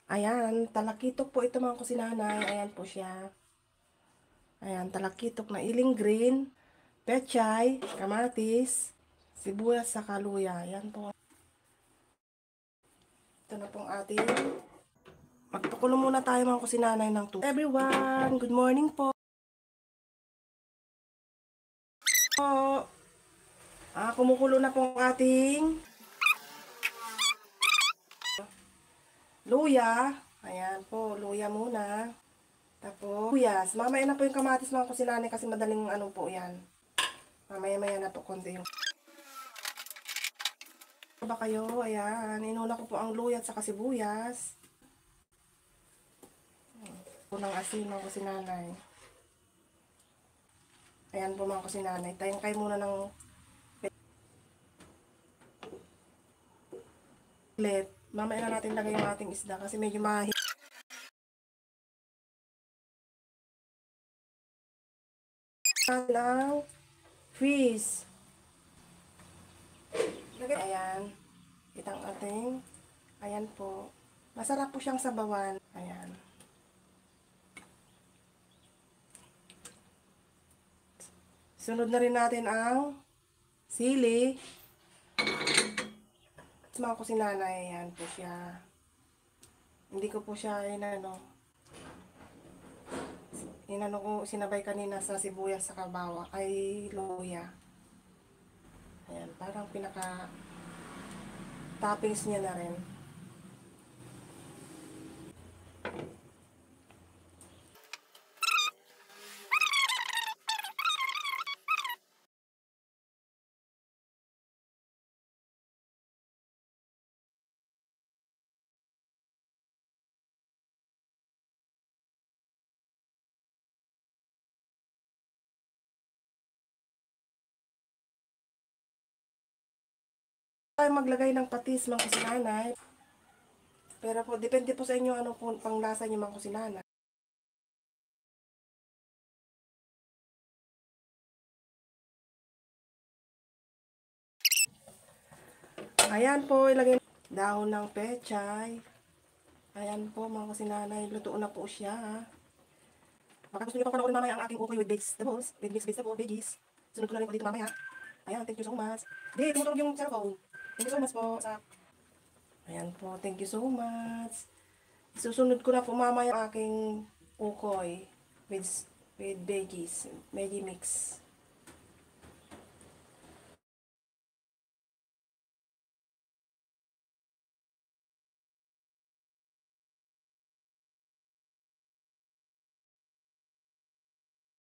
Ayan, talakitok po ito mga kusinanay. Ayan po siya. Ayan, talakitok na iling green, pechay, kamatis, sibuyas sa kaluya. Ayan po. Ito na pong ating magpakulo muna tayo mga kusinanay ng tubig. Everyone, good morning po. Kumukulo na po ang ating luya. Ayan po, luya muna. Tapos, sibuyas. Mamaya na po yung kamatis mga kusinanay kasi madaling ano po yan. Mamaya-maya na po konti yung ba kayo. Ayan, inuna ko po ang luya at saka sibuyas. Unang asin mga kusinanay. Ayan po mga kusinanay. Tayin kayo muna ng let. Mamaya na natin lagay yung ating isda kasi medyo mahirap ng fish. Ayan. Itang ating. Ayan po. Masarap po siyang sabawan. Ayan. Sunod na rin natin ang sili. Mga kusinanay. Ayan po siya. Hindi ko po siya sinabay kanina sa sibuyas sa kabawa ay luya. Ayan, parang pinaka toppings niya na rin. Tayo maglagay ng patis mga kusinanay. Pero po, depende po sa inyo ano po panglasa niyo mga kusinanay. Ayan po, ilagay dahon ng pechay. Ayan po mga kusinanay, luto na po siya. Baka gusto niyo pa panoorin mamaya ang aking ukoy with vegetables, with mixed vegetable, veggies. Sunod ko na rin po dito mamaya. Ayan, thank you so much. Di, tumutulog yung cellphone. Thank you so much po. Ayan po, thank you so much. Susunod ko na po mamaya ang aking ukoy with veggies, veggie mix.